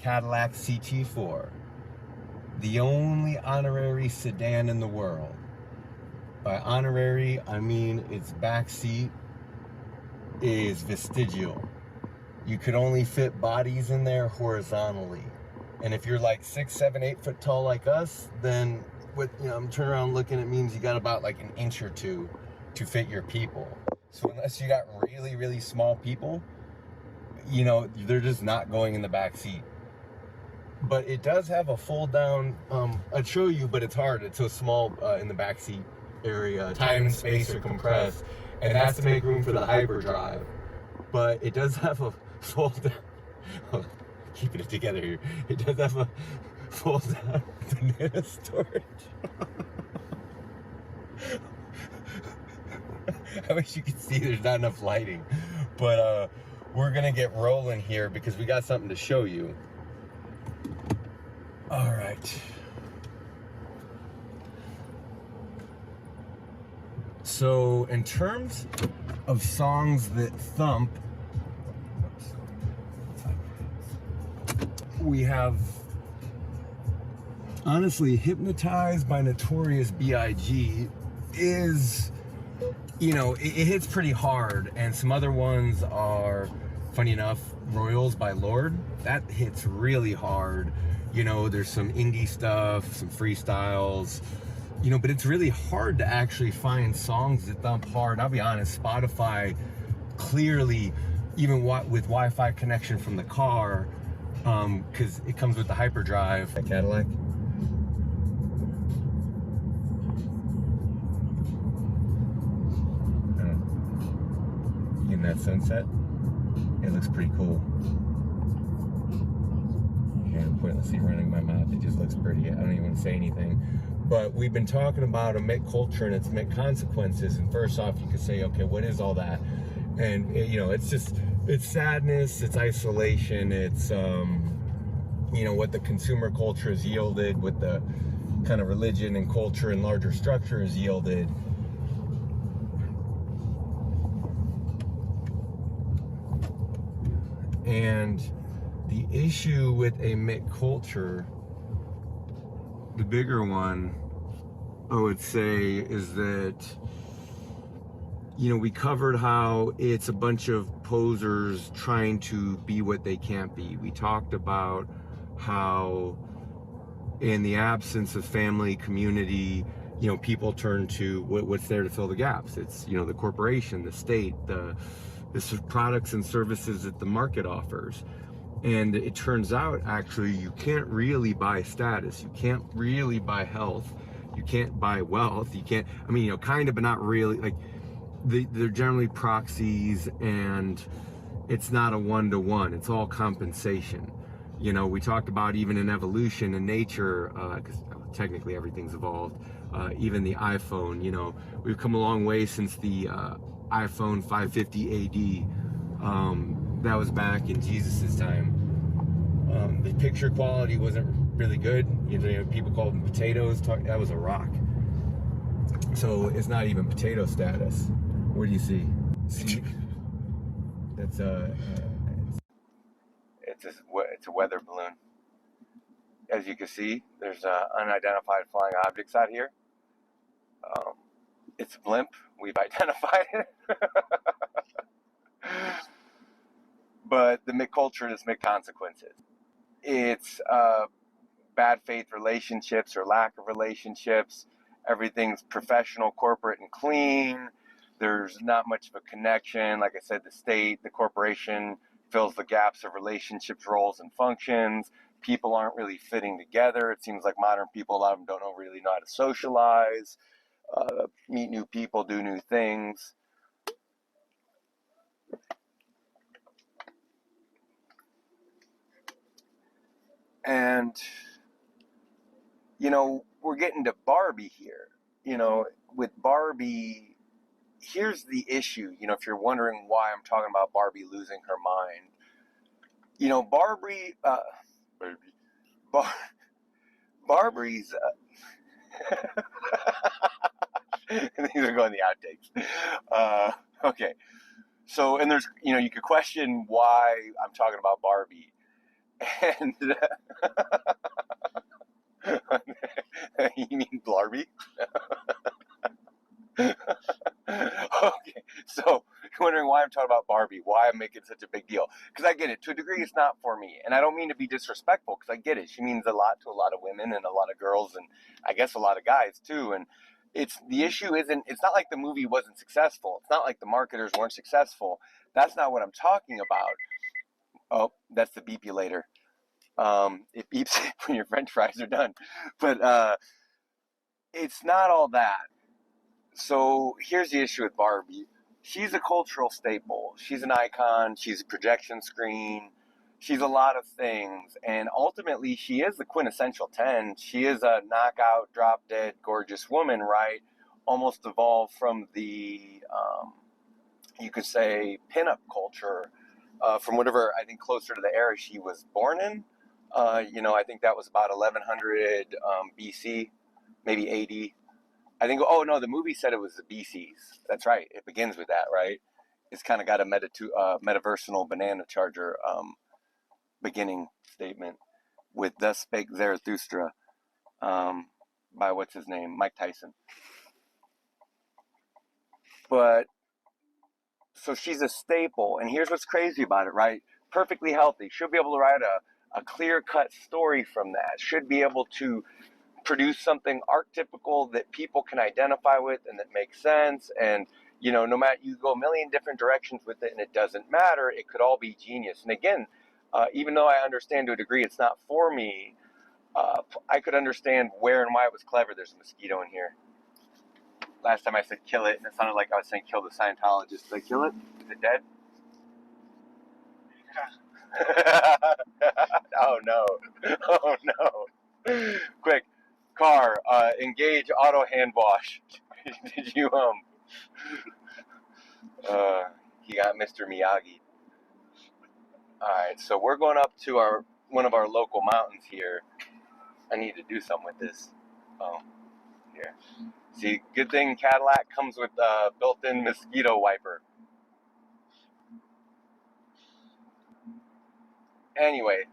Cadillac CT4, the only honorary sedan in the world. By honorary, I mean its back seat is vestigial. You could only fit bodies in there horizontally. And if you're like 6, 7, 8 foot tall like us, then I'm turning around looking, it means you got about like an inch or two to fit your people. So unless you got really, really small people, they're just not going in the back seat. But it does have a fold down, I'd show you, but it's hard. It's so small in the back seat area. Time and space are compressed, and that's to make room for the hyperdrive. But it does have a fold down, keeping it together here. It does have a fold down banana storage. I wish you could see, there's not enough lighting. But we're gonna get rolling here because we got something to show you. All right. So in terms of songs that thump, we have, honestly, Hypnotized by Notorious B.I.G. is, it hits pretty hard. And some other ones are, funny enough, Royals by Lorde. That hits really hard. There's some indie stuff, some freestyles, but it's really hard to actually find songs that thump hard. I'll be honest, Spotify clearly, even with Wi-Fi connection from the car, because it comes with the hyperdrive. A Cadillac. In that sunset, it looks pretty cool. Pointlessly running my mouth, it just looks pretty. I don't even want to say anything. But we've been talking about emitt culture and its emitt consequences, and first off you could say, okay, what is all that? And it's sadness, it's isolation, it's what the consumer culture has yielded, what the kind of religion and culture and larger structure has yielded. And the issue with emitt culture, the bigger one, I would say, is that, we covered how it's a bunch of posers trying to be what they can't be. We talked about how in the absence of family, community, people turn to what's there to fill the gaps. It's, the corporation, the state, the products and services that the market offers. And it turns out, actually, you can't really buy status. You can't really buy health. You can't buy wealth. You can't, kind of, but not really. Like, they're generally proxies, and it's not a one-to-one. It's all compensation. We talked about even in evolution and nature, because technically everything's evolved. Even the iPhone, we've come a long way since the iPhone 550 AD. That was back in Jesus's time. The picture quality wasn't really good. People called them potatoes. That was a rock. So it's not even potato status. What do you see? That's it's a weather balloon. As you can see, there's unidentified flying objects out here. It's a blimp. We've identified it. But the emitt culture has emitt consequences. It's bad faith relationships or lack of relationships. Everything's professional, corporate, and clean. There's not much of a connection. Like I said, the state, the corporation fills the gaps of relationships, roles, and functions. People aren't really fitting together. It seems like modern people, a lot of them don't really know how to socialize, meet new people, do new things. And, we're getting to Barbie here. With Barbie, here's the issue. If you're wondering why I'm talking about Barbie losing her mind, Barbie's, these are going the outtakes. Okay. So, and there's, you could question why I'm talking about Barbie. And you mean Barbie? Okay, so you're wondering why I'm talking about Barbie, why I'm making such a big deal. Because I get it. To a degree, it's not for me. And I don't mean to be disrespectful, because I get it. She means a lot to a lot of women and a lot of girls, and I guess a lot of guys, too. And the issue isn't, it's not like the movie wasn't successful. It's not like the marketers weren't successful. That's not what I'm talking about. Oh, that's the beep you later. It beeps when your french fries are done. But it's not all that. So here's the issue with Barbie. She's a cultural staple. She's an icon. She's a projection screen. She's a lot of things. And ultimately, she is the quintessential 10. She is a knockout, drop dead, gorgeous woman, right? Almost evolved from the, you could say, pinup culture, from whatever, I think, closer to the era she was born in. I think that was about 1100 BC, maybe 80. I think. Oh no, the movie said it was the BCs. That's right. It begins with that, right? It's kind of got a metaversal banana charger beginning statement with "Thus spake Zarathustra" by what's his name, Mike Tyson. But so she's a staple, and here's what's crazy about it, right? Perfectly healthy. She'll be able to write a clear-cut story from that. Should be able to produce something archetypical that people can identify with and that makes sense. And no matter, you go a million different directions with it and it doesn't matter, it could all be genius. And again, even though I understand to a degree it's not for me, I could understand where and why it was clever. There's a mosquito in here. Last time I said kill it, and it sounded like I was saying kill the Scientologist. Did I kill it? Is it dead? Oh no. Oh no. Quick, car, engage auto hand wash. Did you uh he got Mr. Miyagi. Alright, so we're going up to one of our local mountains here. I need to do something with this. Oh, here. See, good thing Cadillac comes with a built-in mosquito wiper. Anyway,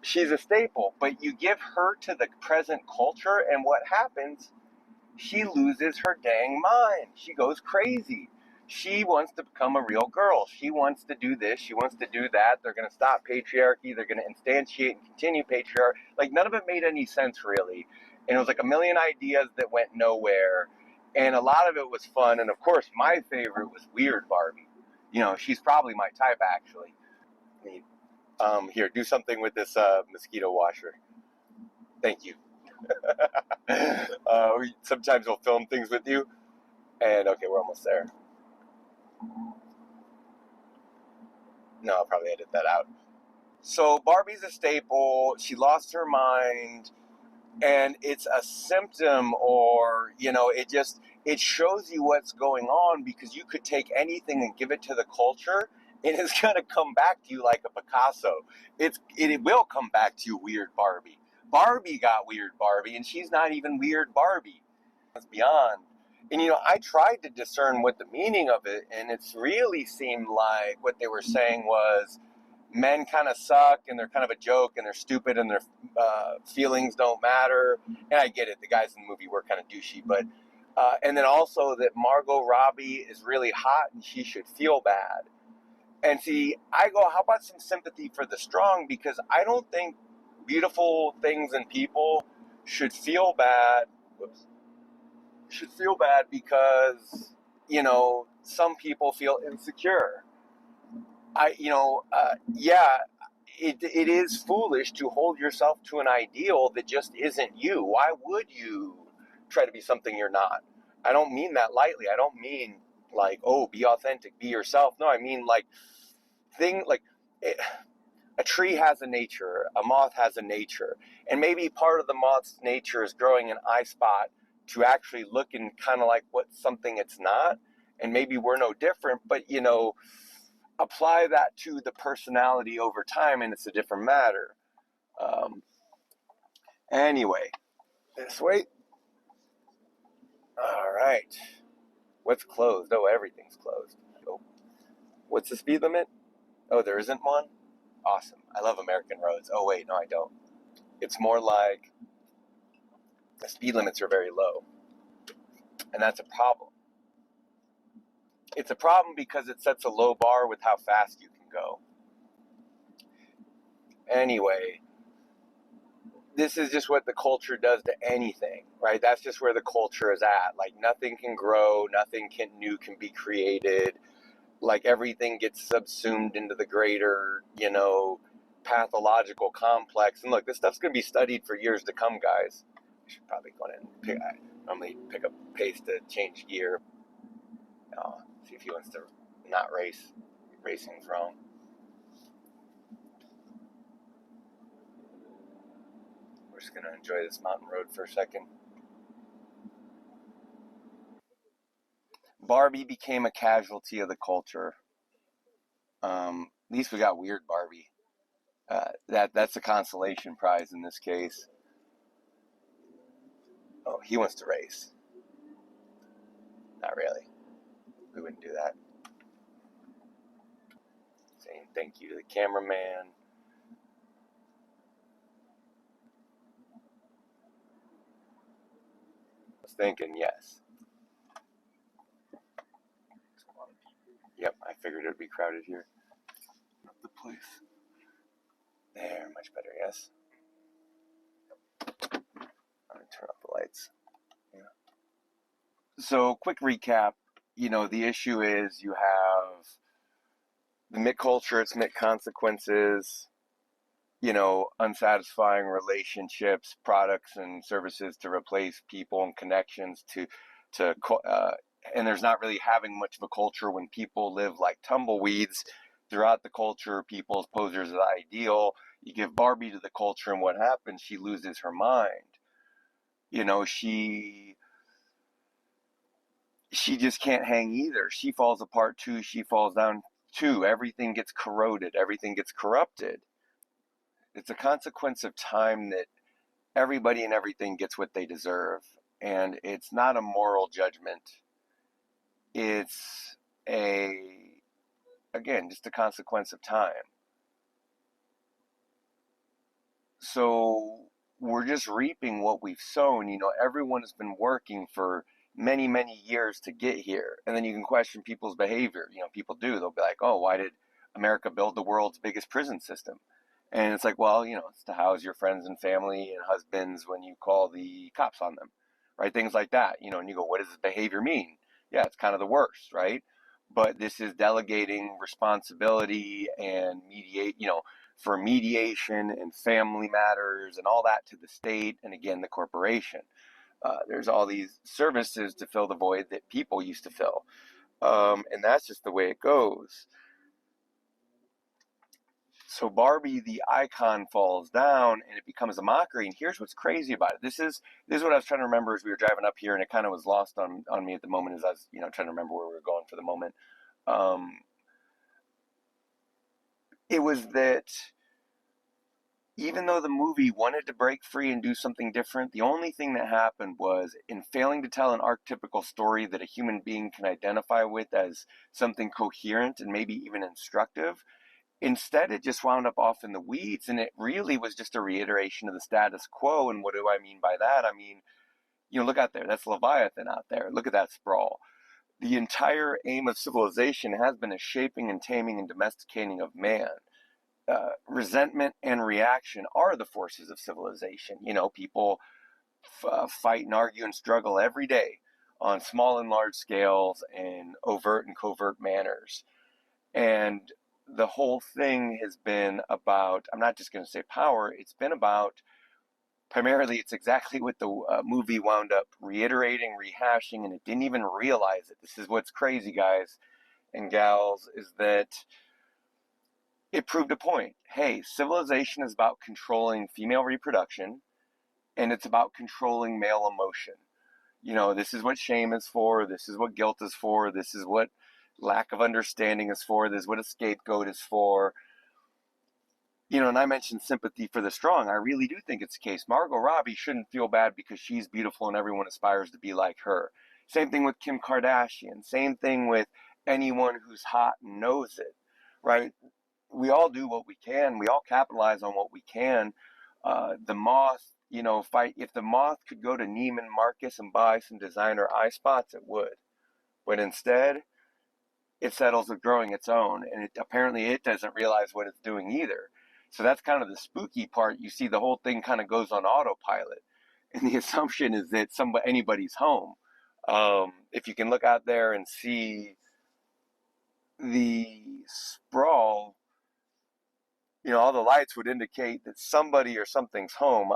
she's a staple, but you give her to the present culture, and what happens? She loses her dang mind. She goes crazy. She wants to become a real girl. She wants to do this. She wants to do that. They're going to stop patriarchy. They're going to instantiate and continue patriarchy. Like, none of it made any sense, really. And it was like a million ideas that went nowhere. And a lot of it was fun. And of course, my favorite was Weird Barbie. She's probably my type, actually. Here, do something with this mosquito washer. Thank you. Sometimes we'll film things with you. And okay, we're almost there. No, I'll probably edit that out. So Barbie's a staple. She lost her mind, and it's a symptom, or it shows you what's going on, because you could take anything and give it to the culture, and it's gonna come back to you like a Picasso. It will come back to you, Weird Barbie. Barbie got Weird Barbie, and she's not even Weird Barbie. It's beyond. And I tried to discern what the meaning of it, and it's really seemed like what they were saying was men kind of suck, and they're kind of a joke, and they're stupid, and their feelings don't matter. And I get it, the guys in the movie were kind of douchey, but and then also that Margot Robbie is really hot and she should feel bad. And see, I go, how about some sympathy for the strong? Because I don't think beautiful things and people should feel bad. Whoops. Should feel bad because some people feel insecure. Yeah, it is foolish to hold yourself to an ideal that just isn't you. Why would you try to be something you're not? I don't mean that lightly. I don't mean like, oh, be authentic, be yourself. No, I mean like a tree has a nature, a moth has a nature, and maybe part of the moth's nature is growing an eye spot to actually look and kind of like what something it's not, and maybe we're no different, but apply that to the personality over time, and it's a different matter. Anyway, this way. All right. What's closed? Oh, everything's closed. Oh, what's the speed limit? Oh, there isn't one? Awesome. I love American roads. Oh, wait, no, I don't. It's more like the speed limits are very low, and that's a problem. It's a problem because it sets a low bar with how fast you can go. Anyway, this is just what the culture does to anything, right? That's just where the culture is at. Like nothing can grow, nothing new can be created. Like everything gets subsumed into the greater, pathological complex. And look, this stuff's going to be studied for years to come, guys. I should probably go in and normally pick up pace to change gear. See if he wants to not race. Racing's wrong. We're just going to enjoy this mountain road for a second. Barbie became a casualty of the culture. At least we got weird Barbie. That's a consolation prize in this case. Oh, he wants to race. Not really. We wouldn't do that. Saying thank you to the cameraman. I was thinking yes. Yep, I figured it would be crowded here. The place. There, much better, yes. I'm going to turn off the lights. Yeah. So, quick recap. The issue is you have the MIT culture, its MIT consequences, unsatisfying relationships, products and services to replace people and connections and there's not really having much of a culture when people live like tumbleweeds throughout the culture. People's posers are ideal. You give Barbie to the culture, and what happens? She loses her mind. She just can't hang either. She falls apart too. She falls down too. Everything gets corroded. Everything gets corrupted. It's a consequence of time that everybody and everything gets what they deserve. And it's not a moral judgment. It's again, just a consequence of time. So we're just reaping what we've sown. Everyone has been working for many, many years to get here. And then you can question people's behavior. People do. They'll be like, oh, why did America build the world's biggest prison system? And it's like, well, it's to house your friends and family and husbands when you call the cops on them, right? Things like that, and you go, what does this behavior mean? Yeah, it's kind of the worst, right? But this is delegating responsibility and for mediation and family matters and all that to the state and again, the corporation. There's all these services to fill the void that people used to fill. And that's just the way it goes. So Barbie, the icon, falls down and it becomes a mockery. And here's what's crazy about it. This is what I was trying to remember as we were driving up here, and it kind of was lost on me at the moment as I was, trying to remember where we were going for the moment. It was that even though the movie wanted to break free and do something different, the only thing that happened was in failing to tell an archetypical story that a human being can identify with as something coherent and maybe even instructive. Instead, it just wound up off in the weeds, and it really was just a reiteration of the status quo. And what do I mean by that? I mean, look out there. That's Leviathan out there. Look at that sprawl. The entire aim of civilization has been a shaping and taming and domesticating of man. Resentment and reaction are the forces of civilization. People fight and argue and struggle every day on small and large scales in overt and covert manners. And the whole thing has been about, I'm not just going to say power, it's been about, primarily, it's exactly what the movie wound up reiterating, rehashing, and it didn't even realize it. This is what's crazy, guys and gals, is that it proved a point. Hey, civilization is about controlling female reproduction, and it's about controlling male emotion. This is what shame is for, this is what guilt is for, this is what lack of understanding is for, this is what a scapegoat is for. And I mentioned sympathy for the strong. I really do think it's the case. Margot Robbie shouldn't feel bad because she's beautiful and everyone aspires to be like her. Same thing with Kim Kardashian. Same thing with anyone who's hot and knows it, right? we all do what we can. We all capitalize on what we can. The moth, if the moth could go to Neiman Marcus and buy some designer eye spots, it would. But instead, it settles with growing its own, and apparently it doesn't realize what it's doing either. So that's kind of the spooky part. You see, the whole thing kind of goes on autopilot, and the assumption is that anybody's home. If you can look out there and see the sprawl, all the lights would indicate that somebody or something's home.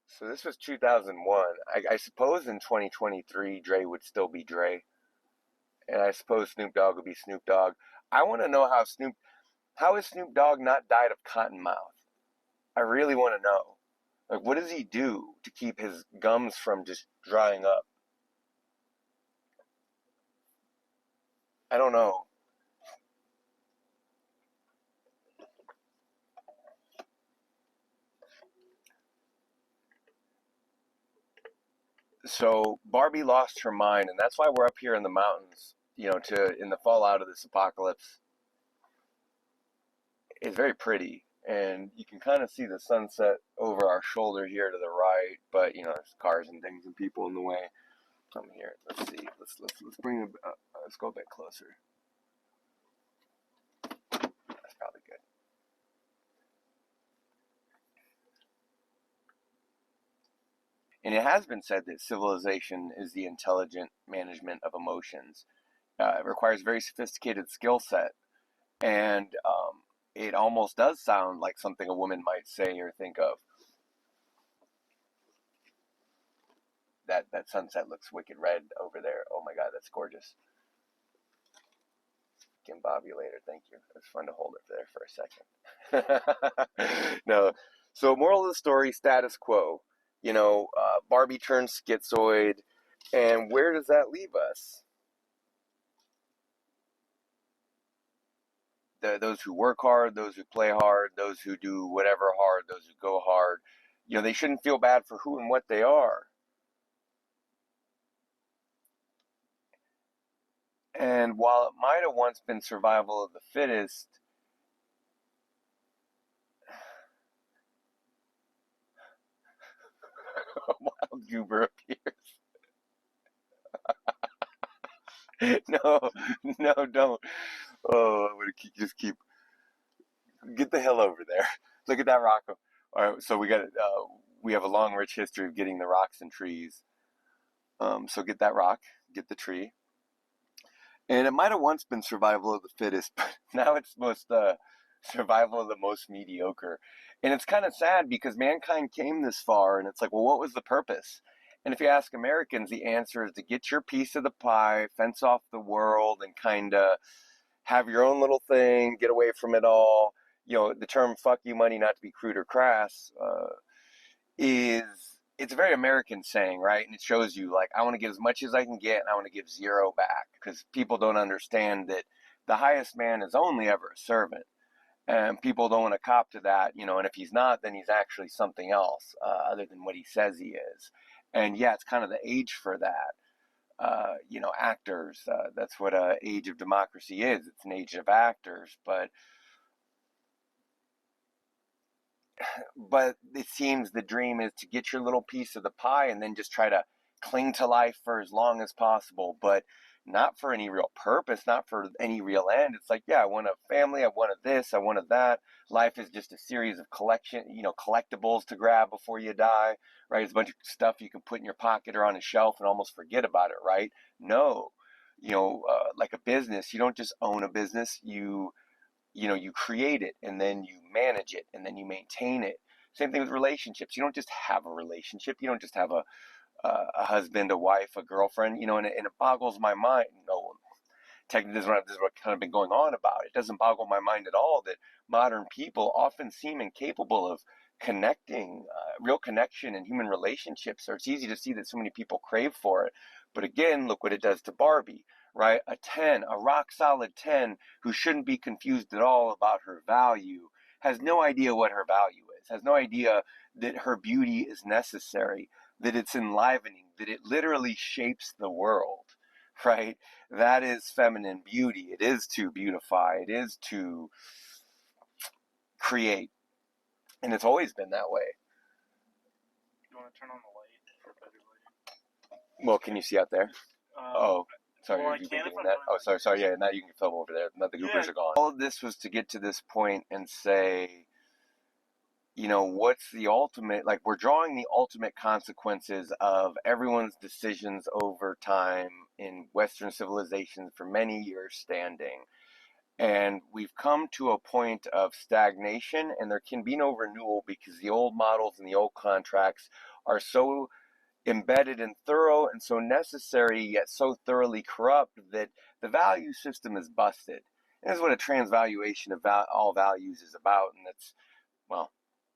So this was 2001. I suppose in 2023, Dre would still be Dre, and I suppose Snoop Dogg would be Snoop Dogg. I want to know how has Snoop Dogg not died of cotton mouth? I really want to know. Like, what does he do to keep his gums from just drying up? I don't know. So Barbie lost her mind, and that's why we're up here in the mountains. To in the fallout of this apocalypse, it's very pretty, and you can kind of see the sunset over our shoulder here to the right. But there's cars and things and people in the way. Come here. Let's see. Let's bring it. Let's go a bit closer. That's probably good. And it has been said that civilization is the intelligent management of emotions. It requires very sophisticated skill set, and it almost does sound like something a woman might say or think of. That sunset looks wicked red over there. Oh my God, that's gorgeous. Can bob you later. Thank you. It's fun to hold it there for a second. No. So, moral of the story: status quo. Barbie turns schizoid, and where does that leave us? Those who work hard, those who play hard, those who do whatever hard, those who go hard. They shouldn't feel bad for who and what they are. And while it might have once been survival of the fittest, a wild goober appears. No, no, don't. Oh, I'm gonna just keep. Get the hell over there. Look at that rock. All right, so we have a long, rich history of getting the rocks and trees. So get that rock, get the tree, and it might have once been survival of the fittest, but now it's most survival of the most mediocre. And it's kind of sad because mankind came this far, and it's like, well, what was the purpose? And if you ask Americans, the answer is to get your piece of the pie, fence off the world, and kind of have your own little thing, get away from it all. The term "fuck you, money," not to be crude or crass, is it's a very American saying, right? And it shows you like I want to get as much as I can get, and I want to give zero back because people don't understand that the highest man is only ever a servant, and people don't want to cop to that, And if he's not, then he's actually something else other than what he says he is. And yeah, it's kind of the age for that. Actors. That's what age of democracy is. It's an age of actors, but it seems the dream is to get your little piece of the pie and then just try to cling to life for as long as possible, but not for any real purpose, not for any real end. It's like, yeah, I want a family, I wanted this, I wanted that. Life is just a series of collectibles to grab before you die, right? It's a bunch of stuff you can put in your pocket or on a shelf and almost forget about it, right? No, like a business, you don't just own a business, you create it and then you manage it and then you maintain it. Same thing with relationships. You don't just have a relationship. You don't just have a husband, a wife, a girlfriend. And it boggles my mind. Technically, this is what kind of been going on about. It doesn't boggle my mind at all that modern people often seem incapable of connecting, real connection in human relationships. So it's easy to see that so many people crave for it. But again, look what it does to Barbie, right? A 10, a rock solid 10, who shouldn't be confused at all about her value, has no idea what her value is, has no idea that her beauty is necessary, that it's enlivening, that it literally shapes the world. right? That is feminine beauty. It is to beautify. It is to create. And it's always been that way. You want to turn on the light for better lighting? Well, can you see out there? Oh, sorry, well, you've been doing that. Oh, sorry. Yeah, now you can film over there. Now the goopers are gone. All of this was to get to this point and say, what's the ultimate, like, we're drawing the ultimate consequences of everyone's decisions over time in Western civilization for many years standing. And we've come to a point of stagnation, and there can be no renewal because the old models and the old contracts are so embedded and thorough and so necessary, yet so thoroughly corrupt that the value system is busted. And this is what a transvaluation of all values is about. And that's, well,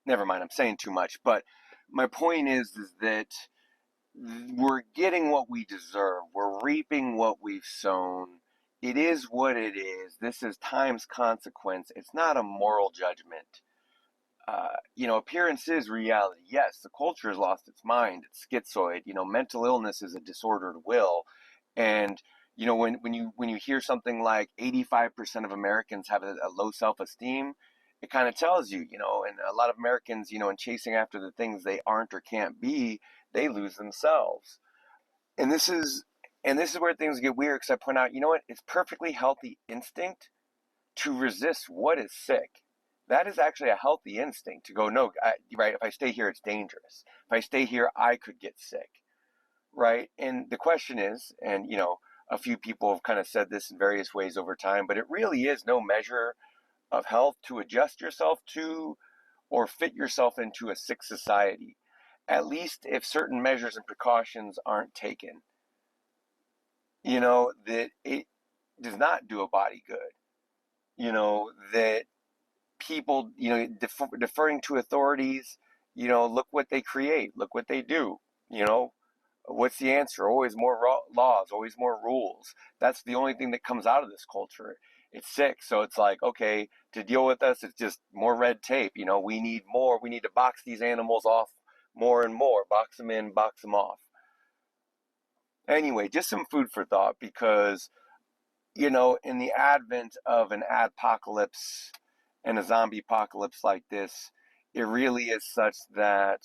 never mind, I'm saying too much. But my point is that we're getting what we deserve. We're reaping what we've sown. It is what it is. This is time's consequence. It's not a moral judgment. Appearance is reality. Yes, the culture has lost its mind. It's schizoid. Mental illness is a disordered will. And, when you hear something like 85% of Americans have a low self-esteem, it kind of tells you, and a lot of Americans, in chasing after the things they aren't or can't be, they lose themselves. And this is where things get weird, because I point out, it's perfectly healthy instinct to resist what is sick. That is actually a healthy instinct to go, no, right, if I stay here, it's dangerous. If I stay here, I could get sick, right? And the question is, and, a few people have kind of said this in various ways over time, but it really is no measure of health to adjust yourself to or fit yourself into a sick society, at least if certain measures and precautions aren't taken. That it does not do a body good. That people, deferring to authorities, look what they create, look what they do. What's the answer? Always more laws, always more rules. That's the only thing that comes out of this culture. It's sick. So it's like, okay, to deal with us, it's just more red tape. We need more. We need to box these animals off more and more. Box them in, box them off. Anyway, just some food for thought, because, in the advent of an adpocalypse and a zombie apocalypse like this, it really is such that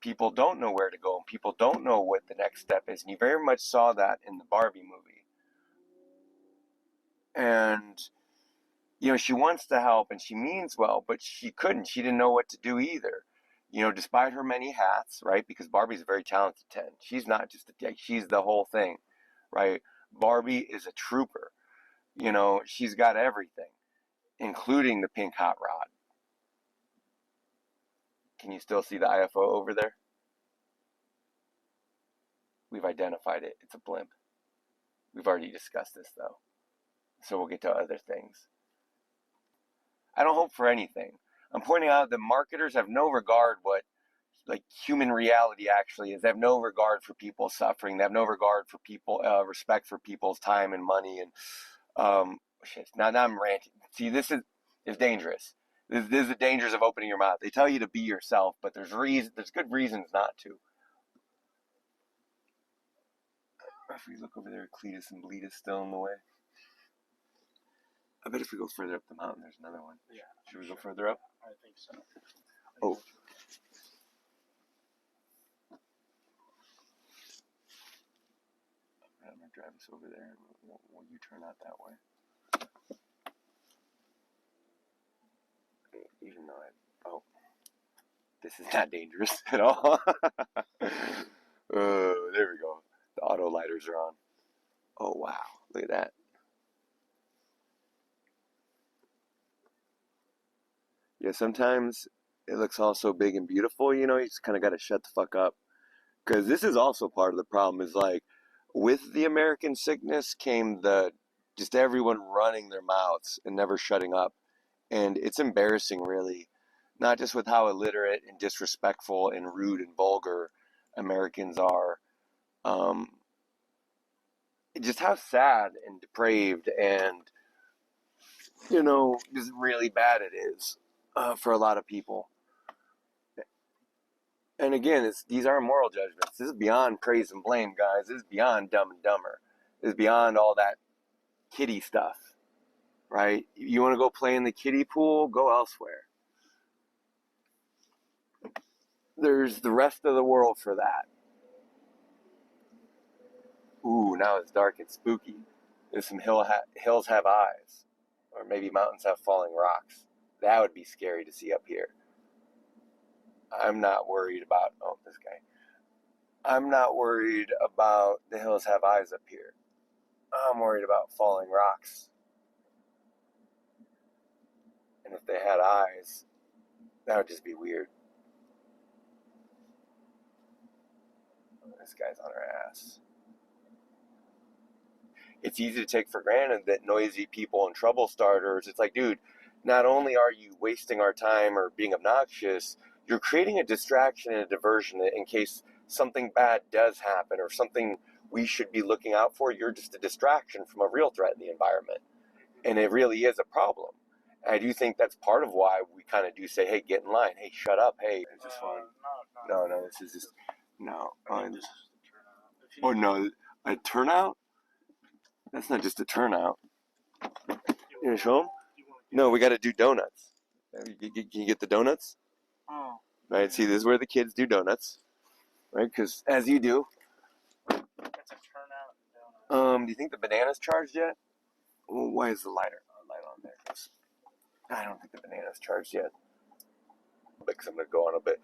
people don't know where to go and people don't know what the next step is. And you very much saw that in the Barbie movie. And, she wants to help and she means well, but she couldn't. She didn't know what to do either. Despite her many hats, right? Because Barbie's a very talented 10. She's not just she's the whole thing, right? Barbie is a trooper. She's got everything, including the pink hot rod. Can you still see the IFO over there? We've identified it. It's a blimp. We've already discussed this, though. So we'll get to other things. I don't hope for anything. I'm pointing out that marketers have no regard what human reality actually is. They have no regard for people's suffering. They have no regard for respect for people's time and money. And now I'm ranting. See, this is dangerous. This is the dangers of opening your mouth. They tell you to be yourself, but there's good reasons not to. If we look over there, Cletus and Bletus still in the way. I bet if we go further up the mountain, there's another one. Yeah. Should we go further up? I think so. Oh. I'm going to drive us over there. Will you turn out that way? Even though this is not dangerous at all. There we go. The auto lighters are on. Oh, wow. Look at that. Yeah, sometimes it looks all so big and beautiful, you just kind of got to shut the fuck up. Because this is also part of the problem, is like, with the American sickness came just everyone running their mouths and never shutting up. And it's embarrassing, really, not just with how illiterate and disrespectful and rude and vulgar Americans are, just how sad and depraved and, just really bad it is for a lot of people. And again, these aren't moral judgments. This is beyond praise and blame, guys. This is beyond Dumb and Dumber. is beyond all that kiddie stuff, right? You want to go play in the kiddie pool, go elsewhere. There's the rest of the world for that. Ooh, now it's dark and spooky. There's some hills have eyes, or maybe mountains have falling rocks. That would be scary to see up here. I'm not worried about, oh, this guy. I'm not worried about the hills have eyes up here. I'm worried about falling rocks. And if they had eyes, that would just be weird. This guy's on her ass. It's easy to take for granted that noisy people and trouble starters, it's like, dude, not only are you wasting our time or being obnoxious, you're creating a distraction and a diversion in case something bad does happen or something we should be looking out for. You're just a distraction from a real threat in the environment. And it really is a problem. And I do think that's part of why we kind of do say, hey, get in line. Hey, shut up. Hey, is this fun? No, this is just, no. This is the turnout. Oh, no, a turnout? That's not just a turnout. You gonna show them? No, we got to do donuts. Can you get the donuts? Oh. Right, see, this is where the kids do donuts. Right, because as you do. That's a turnout donut. Do you think the banana's charged yet? Well, why is the light on there? I don't think the banana's charged yet. Because I'm going to go on a bit.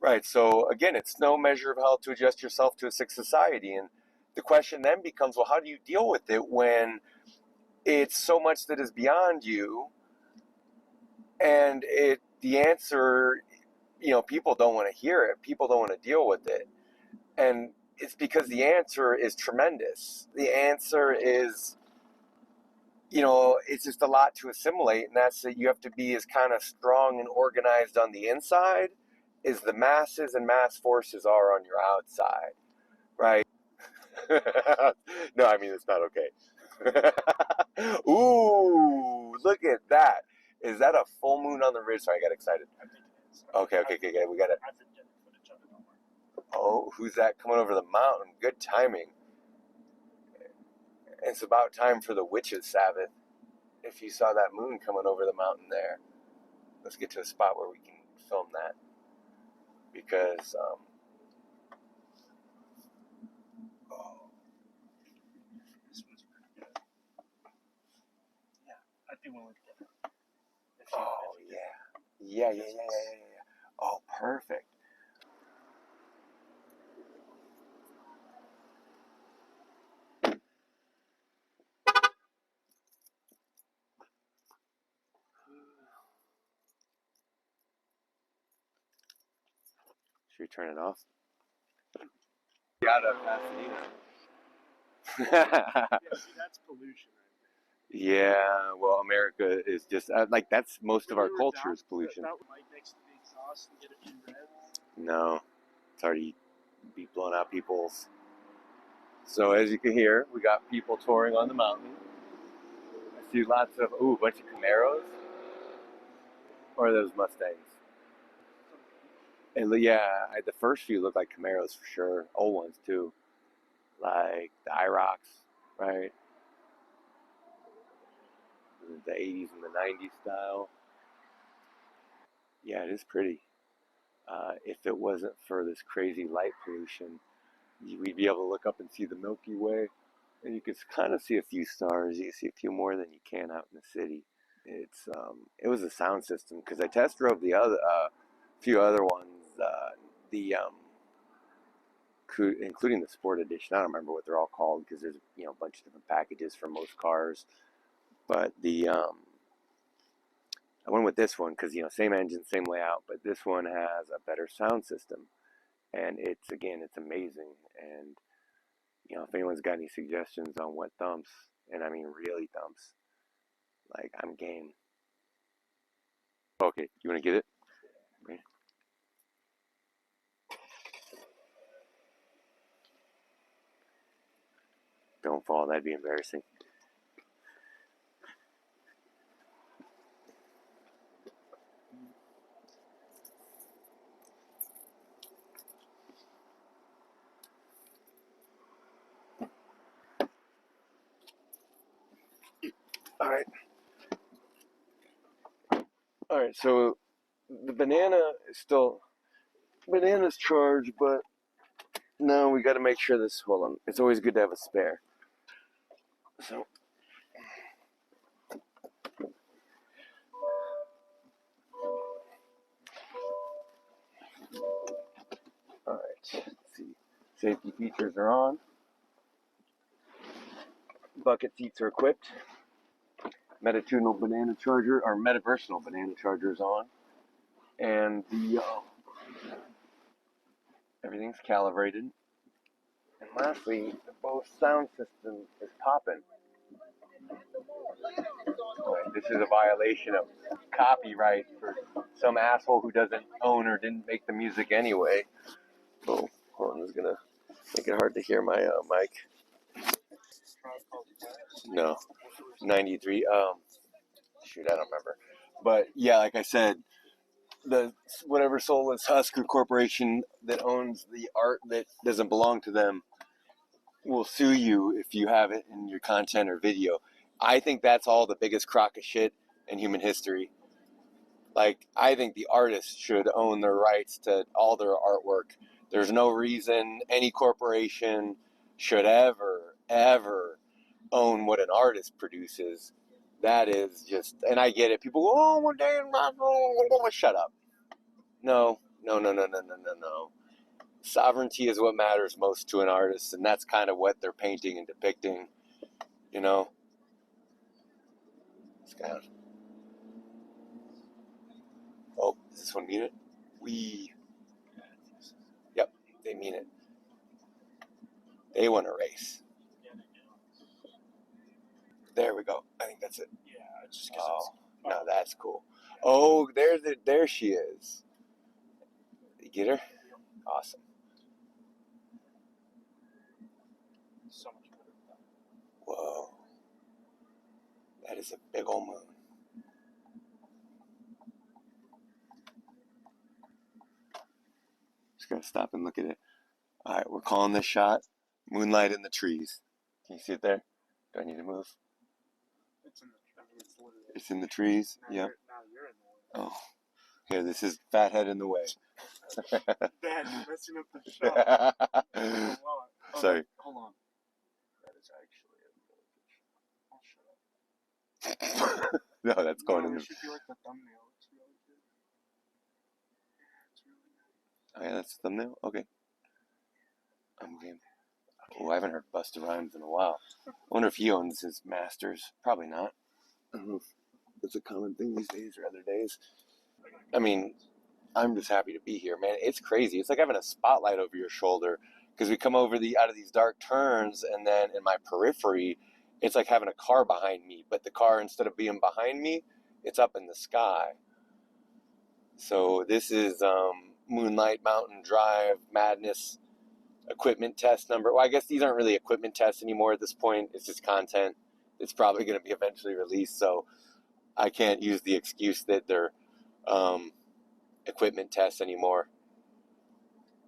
Right, so again, it's no measure of how to adjust yourself to a sick society. And the question then becomes, well, how do you deal with it when it's so much that is beyond you? And the answer, people don't want to hear it. People don't want to deal with it. And it's because the answer is tremendous. The answer is, it's just a lot to assimilate. And that's that you have to be as kind of strong and organized on the inside as the masses and mass forces are on your outside. Right? No, I mean, it's not okay. Ooh, look at that. Is that a full moon on the ridge? Sorry, I got excited. I think it is. Okay, we got it. I've been getting footage of it, don't worry. Oh, who's that coming over the mountain? Good timing. It's about time for the witches' Sabbath. If you saw that moon coming over the mountain there, let's get to a spot where we can film that. Because, This one's pretty good. Yeah, I'd be willing to get it. oh, yeah. Yeah. Oh, perfect. Should we turn it off? Out of Pasadena. Yeah, see, that's pollution right there. Yeah, well, America is just like that's most of our culture is pollution. That light next to the exhaust and get a few reds. No, it's already be blowing out people's. So as you can hear, we got people touring on the mountain. I see lots of a bunch of Camaros, or those Mustangs. And yeah, the first few look like Camaros for sure. Old ones too, like the IROCs, right? The 80s and the 90s style. Yeah, it is pretty. If it wasn't for this crazy light pollution, we'd be able to look up and see the Milky Way, and you could kind of see a few stars. You can see a few more than you can out in the city. It was a sound system because I test drove the other few other ones, the including the Sport Edition. I don't remember what they're all called because there's a bunch of different packages for most cars, but I went with this one because same engine, same layout, but this one has a better sound system, and it's amazing. And if anyone's got any suggestions on what thumps, and I mean really thumps, like I'm game. Okay, you want to get it? Okay. Don't fall. That'd be embarrassing. All right. All right. So the banana's charged, but now we got to make sure this. Hold on. It's always good to have a spare. So. All right. Let's see. Safety features are on. Bucket seats are equipped. Metaversal banana charger is on, and the everything's calibrated. And lastly, the Bose sound system is popping. Right, this is a violation of copyright for some asshole who doesn't own or didn't make the music anyway. Oh, hold on, this is gonna make it hard to hear my mic. No, 93. Shoot, I don't remember. But yeah, like I said, the whatever soulless Husker corporation that owns the art that doesn't belong to them will sue you if you have it in your content or video. I think that's all the biggest crock of shit in human history. Like, I think the artists should own their rights to all their artwork. There's no reason any corporation should ever own what an artist produces. That is just, and I get it. People go, oh, one day, shut up. No. Sovereignty is what matters most to an artist, and that's kind of what they're painting and depicting, you know? It's kind of, oh, is this one muted? Yep, they mean it. They want to race. There we go. I think that's it. Yeah, just oh, no, that's cool. Oh, there she is. You get her? Awesome. so much better. Whoa. That is a big old moon. Just gotta stop and look at it. All right, we're calling this shot Moonlight in the Trees. Can you see it there? Do I need to move? It's in the. I mean, it's literally. It's in the trees. Now Yep. you're in the way. Oh, here. This is Fathead in the way. Dad, you're messing up the shot. Sorry. Hold on. That is actually a really good shot. I'll shut up. No, that's going in it the. should be like the thumbnail. It's really good. Yeah, it's really nice. Oh yeah, that's the thumbnail. Okay. I'm game. Oh, I haven't heard Busta Rhymes in a while. I wonder if he owns his masters. Probably not. I don't know if it's a common thing these days or other days. I mean, I'm just happy to be here, man. It's crazy. It's like having a spotlight over your shoulder because we come over out of these dark turns, and then in my periphery, it's like having a car behind me. But the car, instead of being behind me, it's up in the sky. So this is Moonlight Mountain Drive Madness equipment test number. Well, I guess these aren't really equipment tests anymore at this point. It's just content. It's probably going to be eventually released, so I can't use the excuse that they're equipment tests anymore.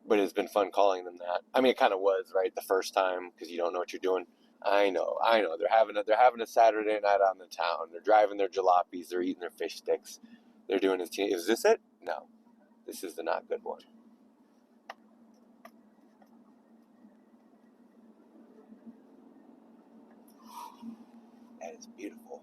But it's been fun calling them that. I mean, it kind of was, right, the first time, because you don't know what you're doing. I know. They're having a Saturday night on the town. They're driving their jalopies. They're eating their fish sticks. They're doing this. Is this it? No. This is the not good one. That is beautiful.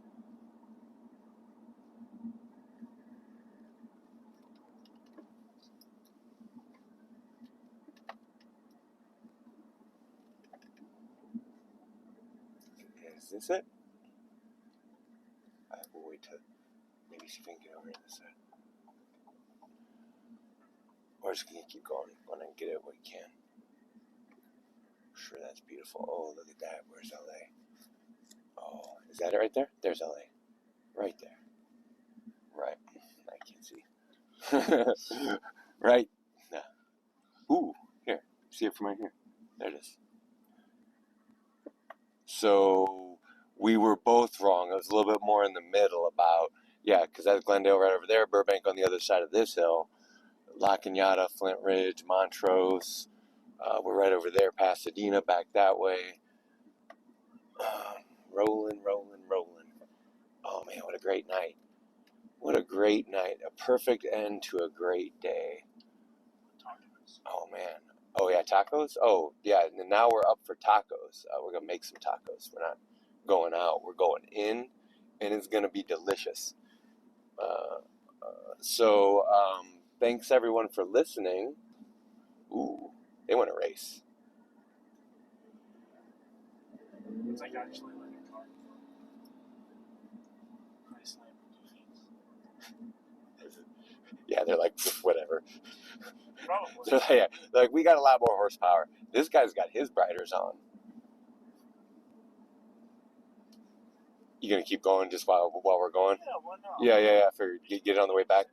Is this it? We'll wait to maybe see if we can get over to this side. Or just gonna keep going and get it when we can. Sure, that's beautiful. Oh, look at that. Where's LA? Oh, is that it right there? There's LA. Right there. Right. I can't see. Right. Nah. Ooh, here. See it from right here. There it is. So we were both wrong. It was a little bit more in the middle about, yeah, because that's Glendale right over there, Burbank on the other side of this hill, La Cañada, Flint Ridge, Montrose. We're right over there, Pasadena, back that way. Rolling. a great night. What a great night. A perfect end to a great day. Tacos. Oh, man. Oh, yeah, tacos? Oh, yeah, and now we're up for tacos. We're going to make some tacos. We're not going out. We're going in, and it's going to be delicious. So, thanks, everyone, for listening. Ooh, they want to race. It's like actually like a car. Nice lamp defeats. Yeah, they're like, whatever. Probably. They're like, we got a lot more horsepower. This guy's got his briders on. You gonna keep going just while we're going? Yeah, why not? Yeah. I figured get it on the way back.